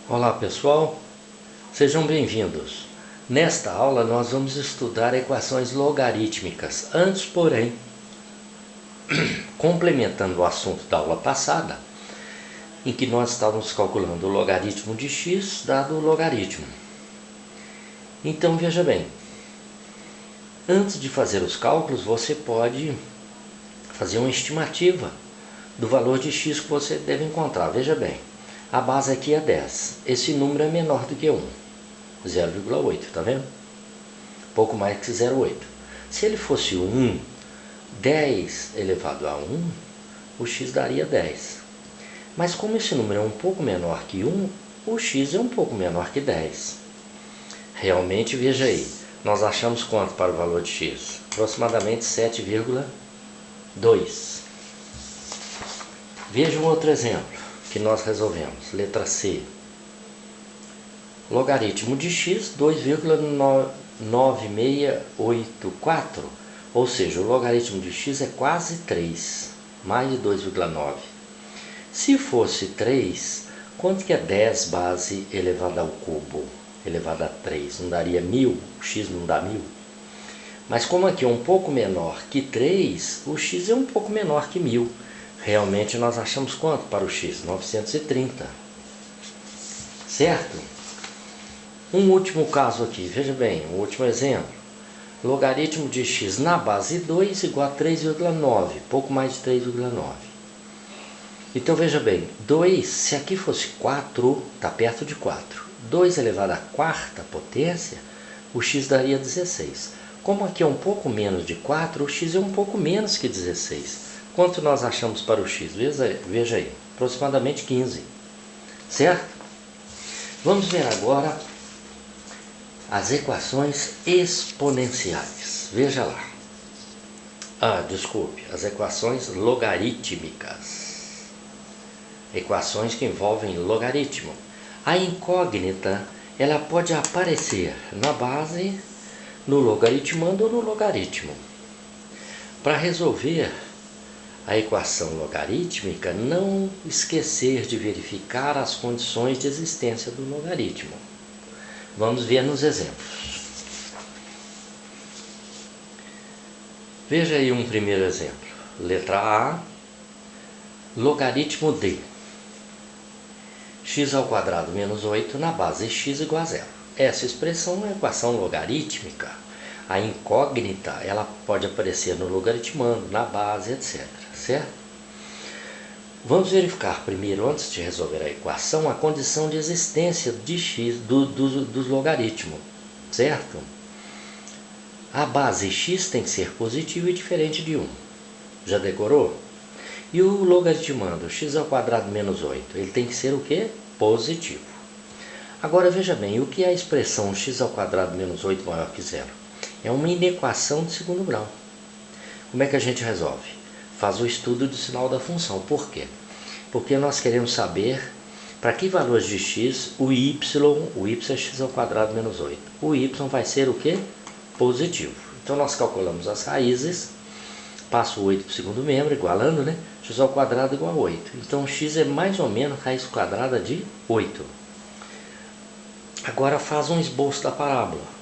Olá pessoal, sejam bem-vindos. Nesta aula nós vamos estudar equações logarítmicas. Antes, porém, complementando o assunto da aula passada, em que nós estávamos calculando o logaritmo de x dado o logaritmo. Então veja bem, antes de fazer os cálculos você pode fazer uma estimativa do valor de x que você deve encontrar. Veja bem, a base aqui é 10. Esse número é menor do que 1. 0,8, tá vendo? Pouco mais que 0,8. Se ele fosse 1, 10 elevado a 1, o x daria 10. Mas como esse número é um pouco menor que 1, o x é um pouco menor que 10. Realmente, veja aí, nós achamos quanto para o valor de x? Aproximadamente 7,2. Veja um outro exemplo que nós resolvemos. Letra C. Logaritmo de x, 2,9684. Ou seja, o logaritmo de x é quase 3. Mais de 2,9. Se fosse 3, quanto que é 10 base elevada ao cubo? Elevada a 3. Não daria 1000? O x não dá 1000? Mas como aqui é um pouco menor que 3, o x é um pouco menor que 1000. Realmente nós achamos quanto para o x? 930. Certo? Um último caso aqui, veja bem, um último exemplo. Logaritmo de x na base 2 igual a 3,9, pouco mais de 3,9. Então veja bem, 2, se aqui fosse 4, está perto de 4. 2 elevado à quarta potência, o x daria 16. Como aqui é um pouco menos de 4, o x é um pouco menos que 16. Quanto nós achamos para o x? Veja aí, aproximadamente 15. Certo? Vamos ver agora as equações exponenciais. Veja lá. As equações logarítmicas. Equações que envolvem logaritmo. A incógnita, ela pode aparecer na base, no logaritmando ou no logaritmo. Para resolver a equação logarítmica, não esquecer de verificar as condições de existência do logaritmo. Vamos ver nos exemplos. Veja aí um primeiro exemplo. Letra A, logaritmo de x ao quadrado menos 8 na base x igual a 0. Essa expressão é uma equação logarítmica. A incógnita, ela pode aparecer no logaritmando, na base, etc. Certo? Vamos verificar primeiro, antes de resolver a equação, a condição de existência de x dos logaritmos. Certo? A base x tem que ser positiva e diferente de 1. Já decorou? E o logaritmando, x ao quadrado menos 8, ele tem que ser o quê? Positivo. Agora veja bem, o que é a expressão x ao quadrado menos 8 maior que 0? É uma inequação de segundo grau. Como é que a gente resolve? Faz o estudo do sinal da função. Por quê? Porque nós queremos saber para que valores de x o y é x ao quadrado menos 8. O y vai ser o quê? Positivo. Então nós calculamos as raízes, passo o 8 para o segundo membro, igualando, né? X ao quadrado igual a 8. Então x é mais ou menos raiz quadrada de 8. Agora faz um esboço da parábola.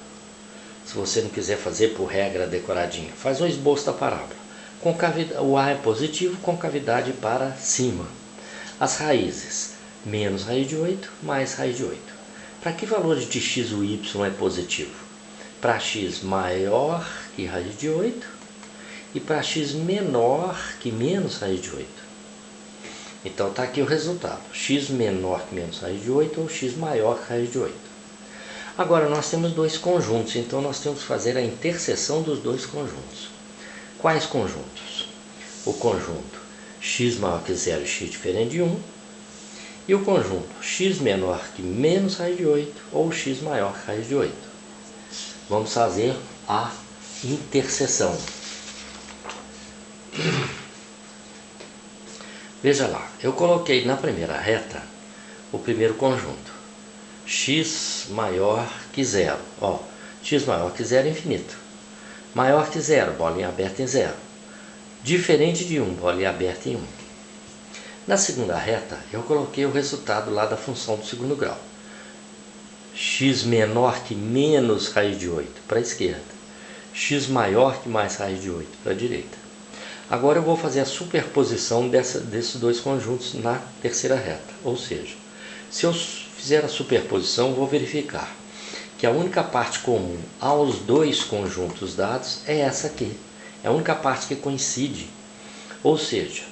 Se você não quiser fazer por regra decoradinha, faz um esboço da parábola. O A é positivo, concavidade para cima. As raízes, menos raiz de 8, mais raiz de 8. Para que valores de x o y é positivo? Para x maior que raiz de 8 e para x menor que menos raiz de 8. Então está aqui o resultado. X menor que menos raiz de 8 ou x maior que raiz de 8. Agora nós temos dois conjuntos, então nós temos que fazer a interseção dos dois conjuntos. Quais conjuntos? O conjunto x maior que 0 e x diferente de 1. E o conjunto x menor que menos raiz de 8 ou x maior que raiz de 8. Vamos fazer a interseção. Veja lá, eu coloquei na primeira reta o primeiro conjunto. X maior que 0. X maior que 0 é infinito. Maior que 0, bolinha aberta em 0. Diferente de 1, bolinha aberta em 1. Na segunda reta, eu coloquei o resultado lá da função do segundo grau. x menor que menos raiz de 8 para a esquerda, x maior que mais raiz de 8 para a direita. Agora eu vou fazer a superposição desses dois conjuntos na terceira reta, ou seja, se eu fizer a superposição, vou verificar que a única parte comum aos dois conjuntos dados é essa aqui, é a única parte que coincide, ou seja,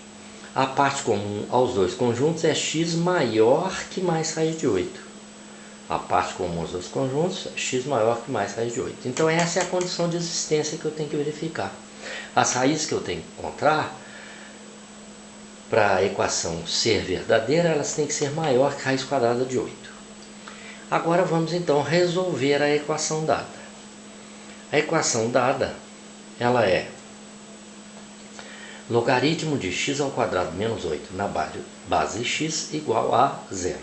a parte comum aos dois conjuntos é x maior que mais raiz de 8. A parte comum aos dois conjuntos é x maior que mais raiz de 8. Então essa é a condição de existência que eu tenho que verificar. As raízes que eu tenho que encontrar, para a equação ser verdadeira, elas têm que ser maior que raiz quadrada de 8. Agora vamos então resolver a equação dada. A equação dada, ela é logaritmo de x ao quadrado menos 8 na base x igual a 0.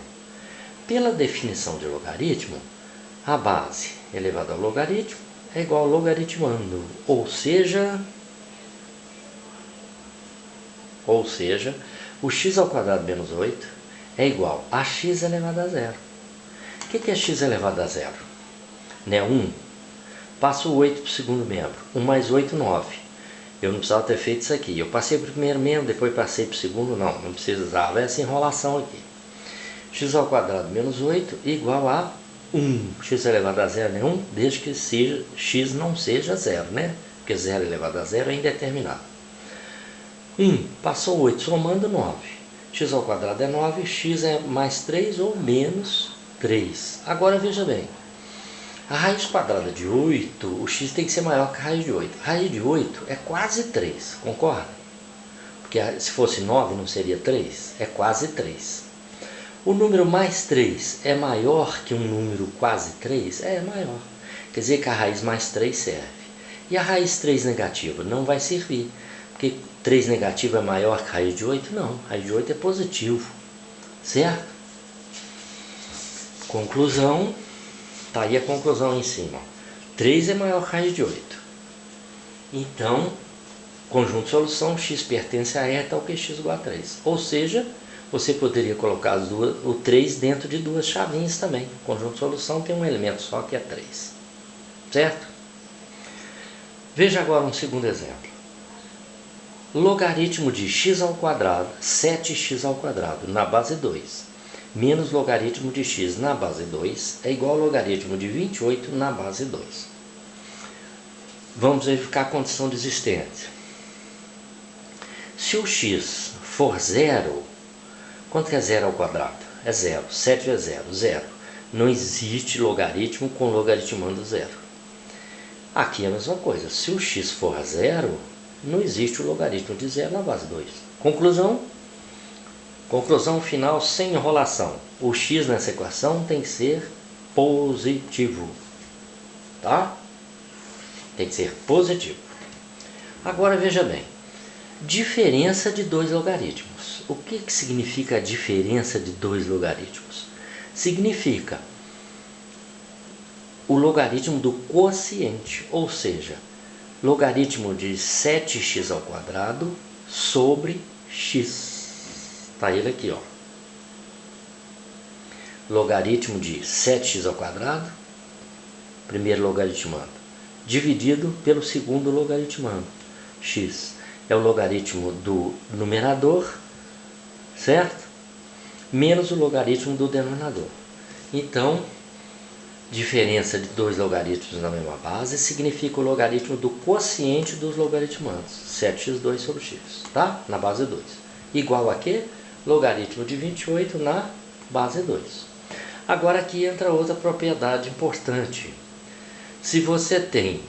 Pela definição de logaritmo, a base elevada ao logaritmo é igual ao logaritmando, ou seja, o x ao quadrado menos 8 é igual a x elevado a 0. O que é x elevado a 0? 1. Passo o 8 para o segundo membro. 1 mais 8, 9. Eu não precisava ter feito isso aqui. Eu passei para o primeiro membro, depois passei para o segundo. Não precisava essa enrolação aqui. X ao quadrado menos 8 igual a 1. X elevado a 0 é 1, desde que x não seja 0, né? Porque 0 elevado a 0 é indeterminado. 1, passou 8, somando 9. X ao quadrado é 9, x é mais 3 ou menos 3. Agora veja bem, a raiz quadrada de 8, o x tem que ser maior que a raiz de 8. A raiz de 8 é quase 3, concorda? Porque se fosse 9 não seria 3? É quase 3. O número mais 3 é maior que um número quase 3? É maior. Quer dizer que a raiz mais 3 serve. E a raiz 3 negativa não vai servir. Porque 3 negativo é maior que a raiz de 8? Não, a raiz de 8 é positivo. Certo? Conclusão. Está aí a conclusão em cima. 3 é maior que a raiz de 8. Então, conjunto de solução, x pertence a e tal que x igual a 3. Ou seja, você poderia colocar o 3 dentro de duas chavinhas também. O conjunto de solução tem um elemento só que é 3. Certo? Veja agora um segundo exemplo. Logaritmo de x ao quadrado, 7x ao quadrado, na base 2, menos logaritmo de x na base 2 é igual ao logaritmo de 28 na base 2. Vamos verificar a condição de existência. Se o x for 0, quanto que é 0 ao quadrado? É 0. 7 vezes 0, 0. Não existe logaritmo com logaritmando 0. Aqui é a mesma coisa. Se o x for 0, não existe o logaritmo de 0 na base 2. Conclusão? Conclusão final sem enrolação. O x nessa equação tem que ser positivo. Tá? Tem que ser positivo. Agora veja bem. Diferença de dois logaritmos. O que significa a diferença de dois logaritmos? Significa o logaritmo do quociente, ou seja, logaritmo de 7x ao quadrado sobre x. Está ele aqui, ó. Logaritmo de 7x ao quadrado, primeiro logaritmando, dividido pelo segundo logaritmando. X é o logaritmo do numerador, certo? Menos o logaritmo do denominador. Então, diferença de dois logaritmos na mesma base significa o logaritmo do quociente dos logaritmandos, 7x2 sobre x, tá? Na base 2. Igual a quê? Logaritmo de 28 na base 2. Agora aqui entra outra propriedade importante. Se você tem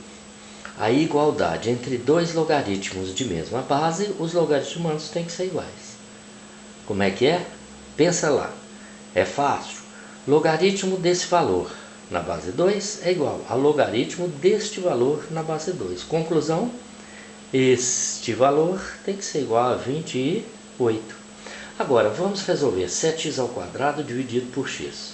a igualdade entre dois logaritmos de mesma base, os logaritmandos têm que ser iguais. Como é que é? Pensa lá. É fácil. Logaritmo desse valor na base 2 é igual a logaritmo deste valor na base 2. Conclusão, este valor tem que ser igual a 28. Agora, vamos resolver 7x ao quadrado dividido por x.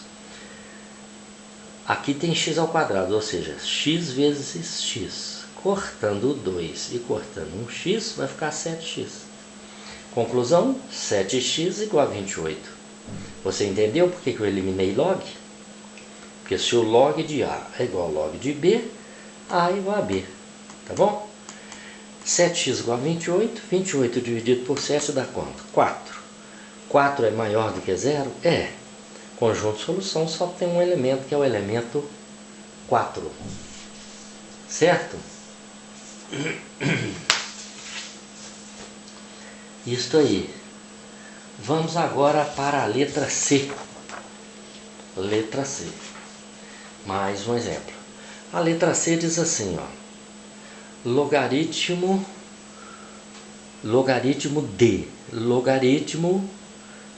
Aqui tem x ao quadrado, ou seja, x vezes x. Cortando o 2 e cortando um x, vai ficar 7x. Conclusão, 7x igual a 28. Você entendeu por que eu eliminei log? Porque se o log de A é igual ao log de B, A é igual a B. Tá bom? 7x igual a 28. 28 dividido por 7 dá quanto? 4. 4 é maior do que 0? É. Conjunto de solução só tem um elemento, que é o elemento 4. Certo? Isso aí. Vamos agora para a letra C. Letra C. Mais um exemplo. A letra C diz assim, ó. Logaritmo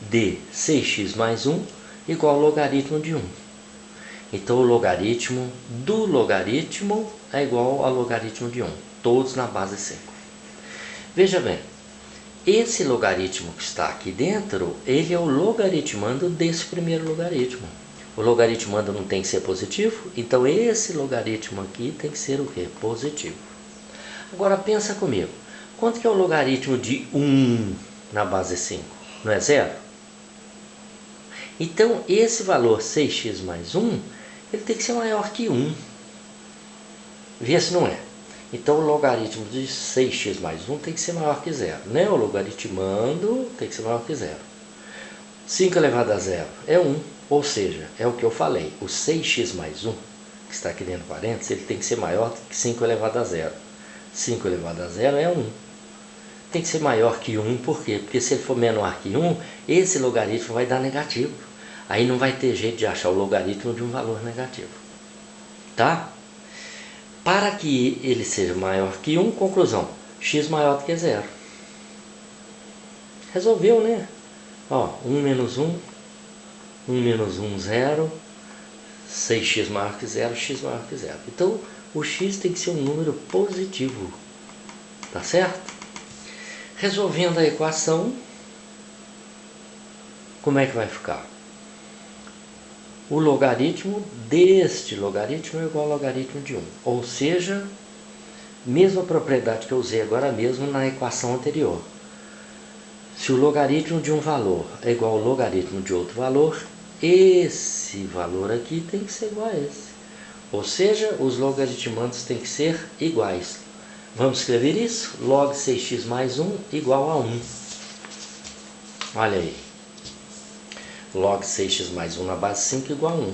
de 6x mais 1 igual ao logaritmo de 1. Então o logaritmo do logaritmo é igual ao logaritmo de 1. Todos na base 5. Veja bem. Esse logaritmo que está aqui dentro, ele é o logaritmando desse primeiro logaritmo. O logaritmando não tem que ser positivo, então esse logaritmo aqui tem que ser o quê? Positivo. Agora pensa comigo, quanto que é o logaritmo de 1 na base 5? Não é 0? Então esse valor 6x mais 1, ele tem que ser maior que 1. Vê se não é. Então o logaritmo de 6x mais 1 tem que ser maior que 0. Né? O logaritmando tem que ser maior que 0. 5 elevado a 0 é 1. Ou seja, é o que eu falei. O 6x mais 1, que está aqui dentro do parênteses, ele tem que ser maior que 5 elevado a 0. 5 elevado a 0 é 1. Tem que ser maior que 1, por quê? Porque se ele for menor que 1, esse logaritmo vai dar negativo. Aí não vai ter jeito de achar o logaritmo de um valor negativo. Tá? Para que ele seja maior que 1, conclusão, x maior do que 0. Resolveu, né? Ó, 1 menos 1, 1 menos 1, 0, 6x maior que 0, x maior que 0. Então, o x tem que ser um número positivo. Tá certo? Resolvendo a equação, como é que vai ficar? O logaritmo deste logaritmo é igual ao logaritmo de 1. Ou seja, mesma propriedade que eu usei agora mesmo na equação anterior. Se o logaritmo de um valor é igual ao logaritmo de outro valor, esse valor aqui tem que ser igual a esse. Ou seja, os logaritmandos têm que ser iguais. Vamos escrever isso? Log 6x mais 1 igual a 1. Olha aí. Log 6x mais 1 na base 5 igual a 1.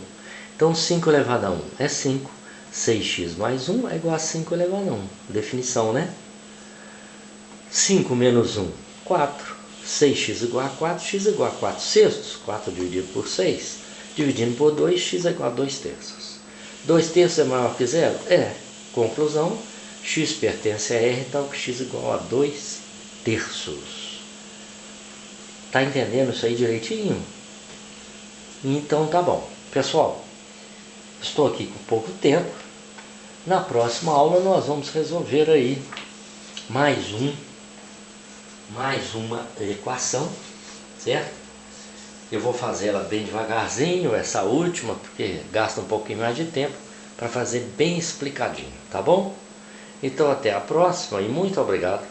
Então 5 elevado a 1 é 5. 6x mais 1 é igual a 5 elevado a 1. Definição, né? 5 menos 1, 4. 6x igual a 4, x igual a 4 sextos. 4 dividido por 6. Dividindo por 2, x é igual a 2 terços. 2 terços é maior que 0? É. Conclusão, x pertence a R, tal que x igual a 2 terços. Tá entendendo isso aí direitinho? Então tá bom. Pessoal, estou aqui com pouco tempo. Na próxima aula nós vamos resolver aí mais uma equação, certo? Eu vou fazer ela bem devagarzinho, essa última, porque gasta um pouquinho mais de tempo para fazer bem explicadinho, tá bom? Então até a próxima e muito obrigado.